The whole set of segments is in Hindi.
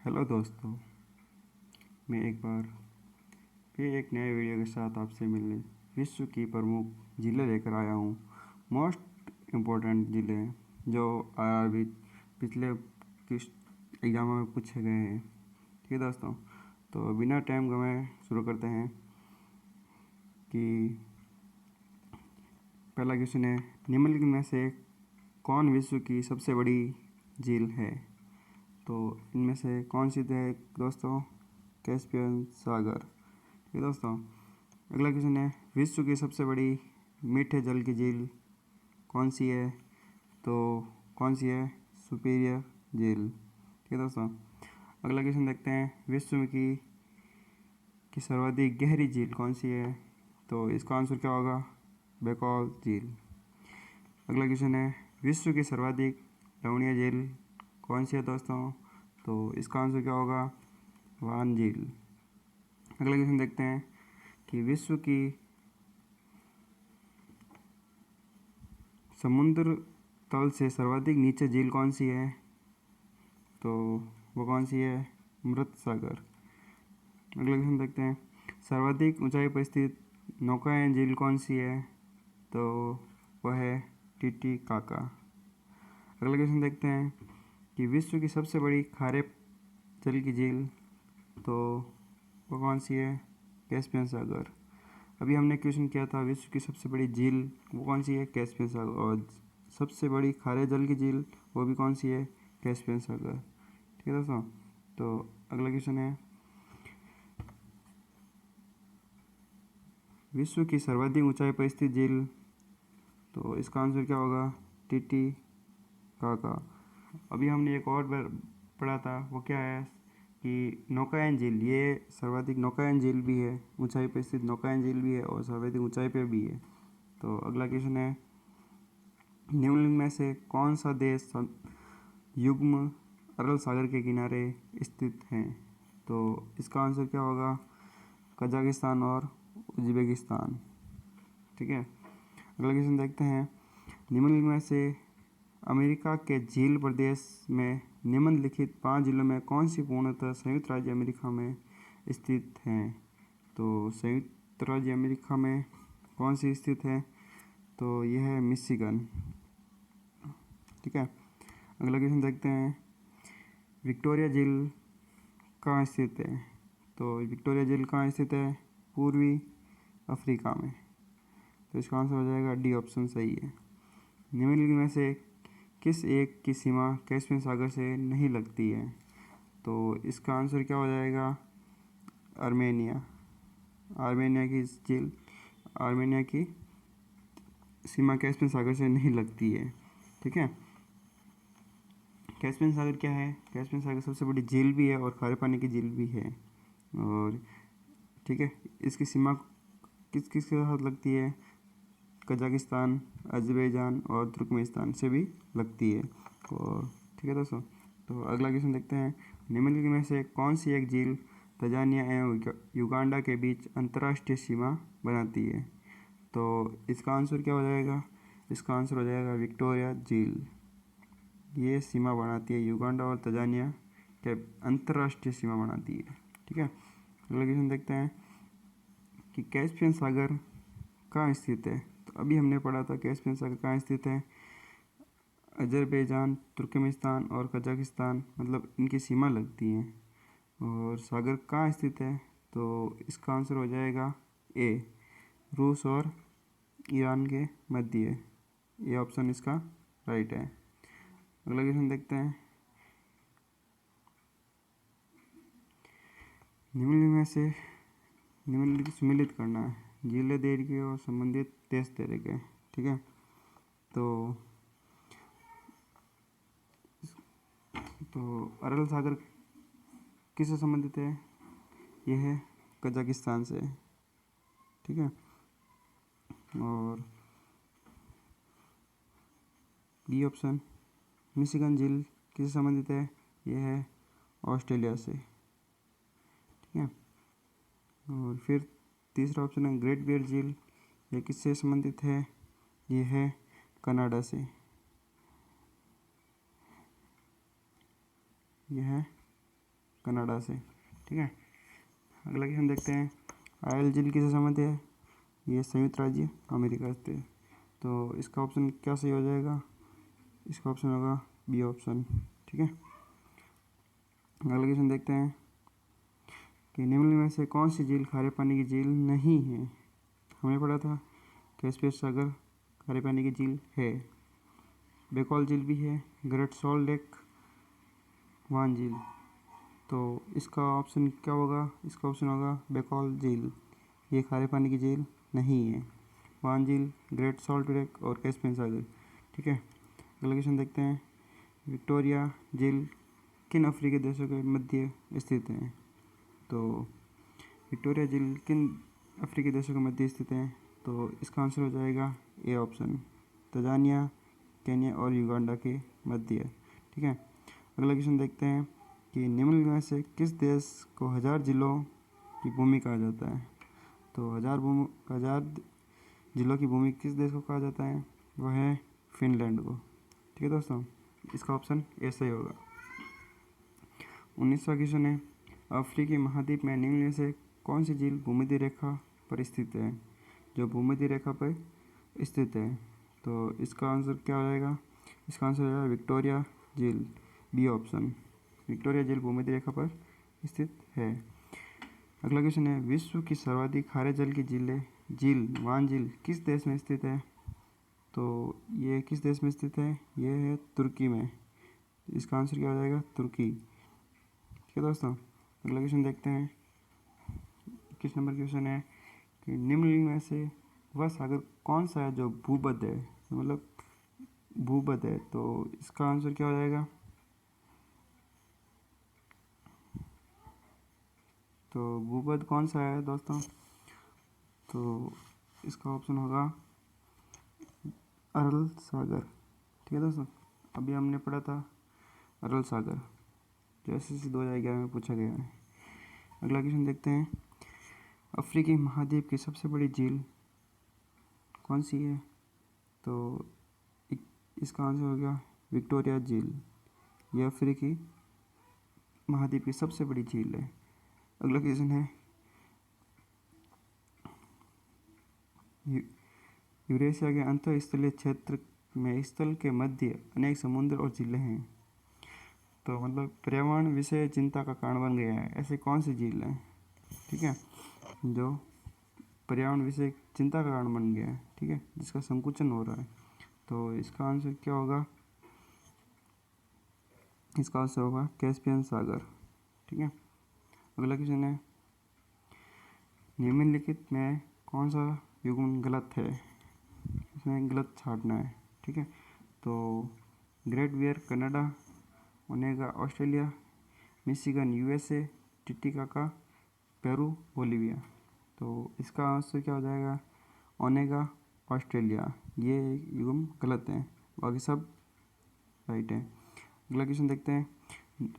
हेलो दोस्तों, मैं एक बार फिर एक नए वीडियो के साथ आपसे मिलने विश्व की प्रमुख ज़िले लेकर आया हूँ। मोस्ट इम्पोर्टेंट ज़िले जो आरआरबी पिछले किस एग्ज़ामों में पूछे गए हैं। ठीक है दोस्तों, तो बिना टाइम गंवाए शुरू करते हैं कि पहला क्वेश्चन है, निम्नलिखित में से कौन विश्व की सबसे बड़ी झील है? तो इनमें से कौन सी है दोस्तों? कैस्पियन सागर। ठीक है दोस्तों, अगला क्वेश्चन है, विश्व की सबसे बड़ी मीठे जल की झील कौन सी है? तो कौन सी है? सुपीरियर झील। ठीक है दोस्तों, अगला क्वेश्चन देखते हैं, विश्व में की सर्वाधिक गहरी झील कौन सी है? तो इसका आंसर क्या होगा? बेकॉल झील। अगला क्वेश्चन है, विश्व की सर्वाधिक लवणीय झील कौन सी है दोस्तों? तो इसका आंसर क्या होगा? वान झील। अगला क्वेश्चन देखते हैं कि विश्व की समुद्र तल से सर्वाधिक नीचे झील कौन सी है? तो वो कौन सी है? मृत सागर। अगला क्वेश्चन देखते हैं, सर्वाधिक ऊंचाई पर स्थित नौकायन झील कौन सी है? तो वह है टिटिकाका। अगला क्वेश्चन देखते हैं कि विश्व की सबसे बड़ी खारे जल की झील, तो वो कौन सी है? कैस्पियन सागर। अभी हमने क्वेश्चन किया था विश्व की सबसे बड़ी झील वो कौन सी है? कैस्पियन सागर। और सबसे बड़ी खारे जल की झील वो भी कौन सी है? कैस्पियन सागर। ठीक है दोस्तों, तो अगला क्वेश्चन है, विश्व की सर्वाधिक ऊंचाई पर स्थित झील, तो इसका आंसर क्या होगा? टिटिकाका। अभी हमने एक और पढ़ा था, वो क्या है कि नौकायन झील, ये सर्वाधिक नौकायन झील भी है, ऊंचाई पर स्थित नौकायन झील भी है और सर्वाधिक ऊंचाई पर भी है। तो अगला क्वेश्चन है, निम्नलिखित में से कौन सा देश युग्म अरल सागर के किनारे स्थित है? तो इसका आंसर क्या होगा? कजाकिस्तान और उज्बेकिस्तान। ठीक है, अगला क्वेश्चन देखते हैं, निम्नलिखित में से अमेरिका के झील प्रदेश में निम्नलिखित 5 जिलों में कौन सी पूर्णतः संयुक्त राज्य अमेरिका में स्थित हैं? तो संयुक्त राज्य अमेरिका में कौन सी स्थित है? तो यह है मिशिगन। ठीक है, अगला क्वेश्चन देखते हैं, विक्टोरिया झील कहाँ स्थित है? तो विक्टोरिया झील कहाँ स्थित है? पूर्वी अफ्रीका में। तो इसका आंसर हो जाएगा डी ऑप्शन सही है। निम्नलिखित में से किस एक की सीमा कैस्पियन सागर से नहीं लगती है? तो इसका आंसर क्या हो जाएगा? आर्मेनिया। आर्मेनिया की झील, आर्मेनिया की सीमा कैस्पियन सागर से नहीं लगती है। ठीक है, कैस्पियन सागर क्या है? कैस्पियन सागर सबसे बड़ी झील भी है और खारे पानी की झील भी है। और ठीक है, इसकी सीमा किस किस के साथ लगती है? कजाकिस्तान, अजरबैजान और तुर्कमेनिस्तान से भी लगती है। और ठीक है दोस्तों, तो अगला क्वेश्चन देखते हैं, निम्नलिखित में से कौन सी एक झील तंजानिया एवं युगांडा के बीच अंतर्राष्ट्रीय सीमा बनाती है? तो इसका आंसर क्या हो जाएगा? इसका आंसर हो जाएगा विक्टोरिया झील। ये सीमा बनाती है, युगांडा और तंजानिया के अंतर्राष्ट्रीय सीमा बनाती है। ठीक है, अगला क्वेश्चन देखते हैं कि कैस्पियन सागर कहाँ स्थित है? तो अभी हमने पढ़ा था कैस्पियन सागर कहाँ स्थित है? अजरबैजान, तुर्कमेनिस्तान और कजाकिस्तान, मतलब इनकी सीमा लगती है। और सागर कहाँ स्थित है? तो इसका आंसर हो जाएगा ए, रूस और ईरान के मध्य। ये ऑप्शन इसका राइट है। अगला क्वेश्चन देखते हैं, निम्नलिखित में से निम्नलिखित सम्मिलित करना है जिले देर के और संबंधित देश तेरे के। ठीक है, तो अरल सागर किससे संबंधित है? यह है कजाकिस्तान से। ठीक है, और बी ऑप्शन मिशिगन झील किससे संबंधित है? यह है ऑस्ट्रेलिया से। ठीक है, और फिर तीसरा ऑप्शन है ग्रेट बियर झील, यह किससे संबंधित है? यह है कनाडा से। यह है कनाडा से। ठीक है, अगला क्वेश्चन देखते हैं। आयल झील किससे संबंधित है? ये संयुक्त राज्य अमेरिका से। तो इसका ऑप्शन क्या सही हो जाएगा? इसका ऑप्शन होगा बी ऑप्शन। ठीक है, अगला क्वेश्चन देखते हैं कि निम्नलिखित में से कौन सी झील खारे पानी की झील नहीं है? हमने पढ़ा था कैस्पियन सागर खारे पानी की झील है, बेकॉल झील भी है, ग्रेट सॉल्ट लेक, वान झील। तो इसका ऑप्शन क्या होगा? इसका ऑप्शन होगा बेकॉल झील। ये खारे पानी की झील नहीं है। वान झील, ग्रेट सॉल्ट लेक और कैस्पियन सागर। ठीक है, अगला क्वेश्चन देखते हैं। विक्टोरिया झील किन अफ्रीकी देशों के मध्य स्थित है? तो विक्टोरिया झील किन अफ्रीकी देशों के मध्य स्थित है? तो इसका आंसर हो जाएगा ए ऑप्शन, तंजानिया, केन्या और युगांडा के मध्य। ठीक है, अगला क्वेश्चन देखते हैं कि निम्नलिखित में से किस देश को 1000 जिलों की भूमि कहा जाता है? तो 1000 जिलों की भूमि किस देश को कहा जाता है? वह है फिनलैंड को। ठीक है दोस्तों, इसका ऑप्शन ऐसा ही होगा। 19वां क्वेश्चन है, अफ्रीकी महाद्वीप में निम्न में से कौन सी झील भूमध्य रेखा पर स्थित है? जो भूमध्य रेखा पर स्थित है, तो इसका आंसर क्या हो जाएगा? इसका आंसर हो जाएगा विक्टोरिया झील, बी ऑप्शन। विक्टोरिया झील भूमध्य रेखा पर स्थित है। अगला क्वेश्चन है, विश्व की सर्वाधिक खारे जल की झील वान झील किस देश में स्थित है? तो ये किस देश में स्थित है? ये है तुर्की में। इसका आंसर क्या हो जाएगा? तुर्की। ठीक है दोस्तों, अगला क्वेश्चन देखते हैं। 21 नंबर क्वेश्चन है कि निम्नलिखित में से वह सागर कौन सा है जो भूमध्य है, मतलब भूमध्य है? तो इसका आंसर क्या हो जाएगा? तो भूमध्य कौन सा है दोस्तों? तो इसका ऑप्शन होगा अरल सागर। ठीक है दोस्तों, अभी हमने पढ़ा था अरल सागर, जो SSC 2011 में पूछा गया है। अगला क्वेश्चन देखते हैं। अफ्रीकी महाद्वीप की सबसे बड़ी झील कौन सी है? तो इसका आंसर हो गया विक्टोरिया झील। यह अफ्रीकी महाद्वीप की सबसे बड़ी झील है। अगला क्वेश्चन है, यूरेशिया के अंतःस्थलीय क्षेत्र में स्थल के मध्य अनेक समुद्र और झीलें हैं। तो मतलब पर्यावरण विषय चिंता का कारण बन गया है, ऐसे कौन सी झील है? ठीक है, जो पर्यावरण विषय चिंता का कारण बन गया है, ठीक है, जिसका संकुचन हो रहा है। तो इसका आंसर क्या होगा? इसका आंसर होगा कैस्पियन सागर। ठीक है, अगला क्वेश्चन है, निम्नलिखित में कौन सा युग्म गलत है? इसमें गलत छाटना है। ठीक है, तो Great Bear Canada, Onega Australia, Michigan USA, Titicaca Peru, Bolivia. तो इसका आंसर क्या हो जाएगा? Onega Australia. ये युग्म गलत है, बाकी सब राइट है। अगला क्वेश्चन देखते हैं।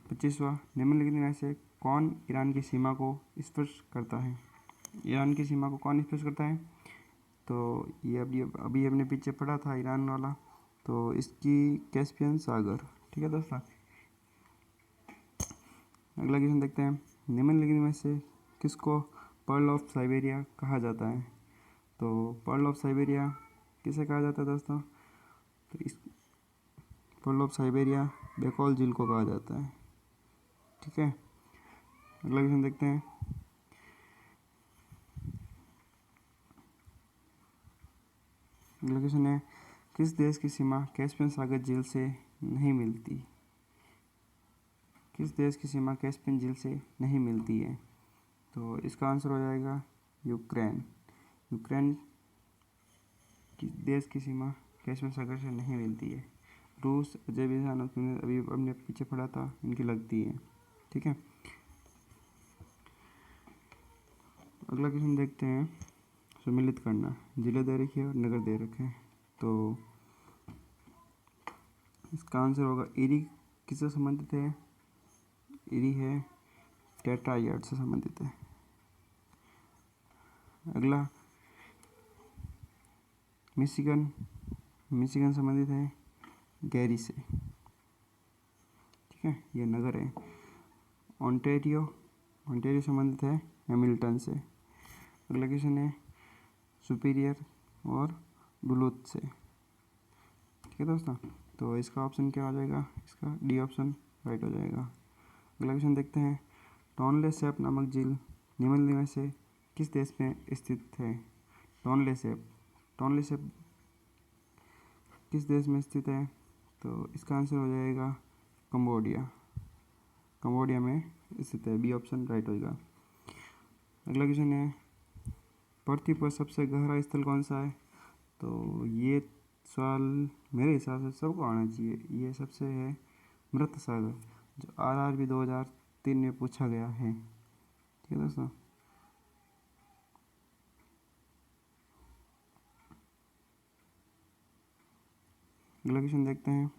25वां, निम्नलिखित में से कौन ईरान की सीमा को स्पर्श करता है? ईरान की सीमा को कौन स्पर्श करता है? तो ये अभी हमने पीछे पढ़ा था ईरान वाला, तो इसकी कैस्पियन सागर। ठीक है दोस्तों, अगला क्वेश्चन देखते हैं। निम्नलिखित में से किसको पर्ल ऑफ साइबेरिया कहा जाता है? तो पर्ल ऑफ साइबेरिया किसे कहा जाता है दोस्तों? तो इस पर्ल ऑफ साइबेरिया बेकॉल झील को कहा जाता है। ठीक है, अगला क्वेश्चन देखते हैं। अगला क्वेश्चन है, किस देश की सीमा कैस्पियन सागर झील से नहीं मिलती? किस देश की सीमा कैस्पियन झील से नहीं मिलती है? तो इसका आंसर हो जाएगा यूक्रेन। यूक्रेन की देश की सीमा कैस्पियन सागर से नहीं मिलती है। रूस, अजरबैजान और अभी हमने पीछे पढ़ा था, इनकी लगती है। ठीक है, अगला क्वेश्चन देखते हैं। सम्मिलित करना, जिले दे रखे और नगर दे रखे हैं। तो इसका आंसर होगा इरी। किससे संबंधित है? इरी है टेट्रायाड से संबंधित है। अगला मिशिगन, मिशिगन संबंधित है गैरी से। ठीक है, ये नगर है। ओंटारियो, ओंटारियो संबंधित है हैमिल्टन से। अगला क्वेश्चन है सुपीरियर और डुलूथ से। ठीक है दोस्तों, तो इसका ऑप्शन क्या हो जाएगा, इसका डी ऑप्शन राइट हो जाएगा। अगला क्वेश्चन देखते हैं, टोनले सैप नामक झील निम्नलिखित में से किस देश में स्थित है। टोनले सैप किस देश में स्थित है, तो इसका आंसर हो जाएगा कंबोडिया में स्थित है, बी ऑप्शन राइट होगा। अगला क्वेश्चन है, पृथ्वी पर सबसे गहरा स्थल कौन सा है। तो ये सवाल मेरे हिसाब से सबको आना चाहिए। ये सबसे है मृत सागर, जो RRB 2003 में पूछा गया है। ठीक है दोस्तों, अगला क्वेश्चन देखते हैं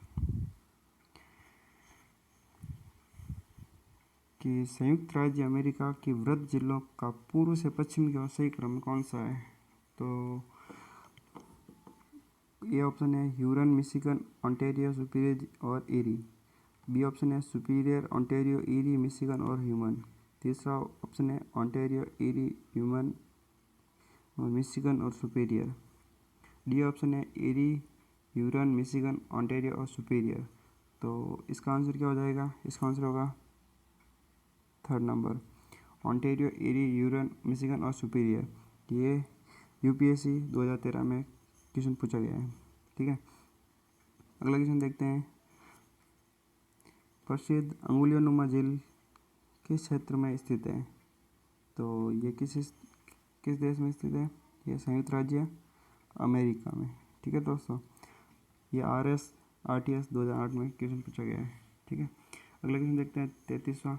कि संयुक्त राज्य अमेरिका की वृहद जिलों का पूर्व से पश्चिम की ओर सही क्रम कौन सा है। तो ये ऑप्शन है ह्यूरन, मिशिगन, ओंटारियो, सुपीरियर और एरी। बी ऑप्शन है सुपीरियर, ओंटारियो, एरी, मिशिगन और ह्यूमन। तीसरा ऑप्शन है ओंटारियो, एरी, ह्यूमन और मिशिगन और सुपीरियर। डी ऑप्शन है एरी, ह्यूरन, मिशिगन, ओंटारियो और सुपीरियर। तो इसका आंसर क्या हो जाएगा, इसका आंसर होगा थर्ड नंबर, ओंटारियो, एरी, ह्यूरन, मिशिगन और सुपीरियर। ये UPSC 2013 में क्वेश्चन पूछा गया है। ठीक है, अगला क्वेश्चन देखते हैं, प्रसिद्ध अंगुलियों नुमा झील किस क्षेत्र में स्थित है। तो ये किस देश में स्थित है, ये संयुक्त राज्य अमेरिका में। ठीक है दोस्तों, ये RTS 2008 में क्वेश्चन पूछा गया है। ठीक है, अगला क्वेश्चन देखते हैं 33वां,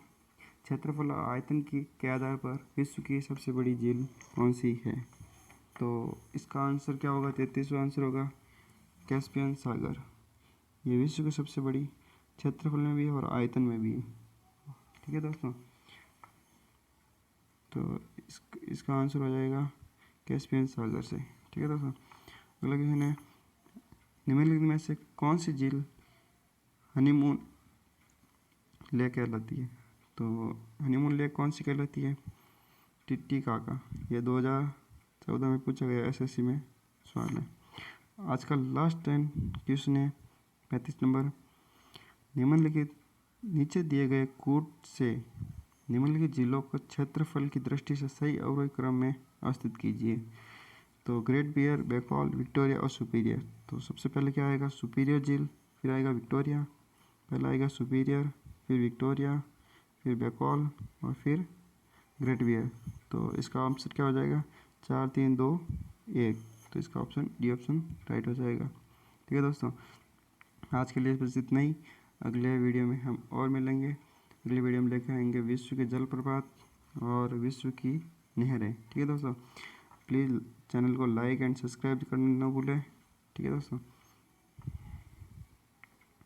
क्षेत्रफल और आयतन के आधार पर विश्व की सबसे बड़ी झील कौन सी है। तो इसका आंसर क्या होगा, 33वां आंसर होगा कैस्पियन सागर। ये विश्व की सबसे बड़ी क्षेत्रफल में भी है और आयतन में भी है। ठीक है दोस्तों, तो इसका आंसर हो जाएगा कैस्पियन सागर से। ठीक है दोस्तों, अगला क्वेश्चन है, निम्नलिखित में से कौन सी झील हनीमून लेक कहलाती है। तो हनीमून लेक कौन सी कहलाती है, टिटिकाका। ये 2014 में पूछा गया SSC में सवाल है। आज का लास्ट 10 क्वेश्चन है 35 नंबर, निम्नलिखित नीचे दिए गए कूट से निम्नलिखित जिलों को क्षेत्रफल की दृष्टि से सही अवरोही क्रम में अवस्थित कीजिए। तो ग्रेट बियर, बेकॉल, विक्टोरिया और सुपीरियर। तो सबसे पहले क्या आएगा, सुपीरियर झील, फिर आएगा विक्टोरिया, पहला आएगा सुपीरियर, फिर विक्टोरिया, फिर बेकॉल और फिर ग्रेट बियर। तो इसका आंसर क्या हो जाएगा, 4, 3, 2, 1। तो इसका ऑप्शन डी ऑप्शन राइट हो जाएगा। ठीक है दोस्तों, आज के लिए बस इतना ही। अगले वीडियो में हम और मिलेंगे। अगले वीडियो में लेकर आएंगे विश्व के जलप्रपात और विश्व की नहरें। ठीक है दोस्तों, प्लीज़ चैनल को लाइक एंड सब्सक्राइब करना ना भूलें। ठीक है दोस्तों।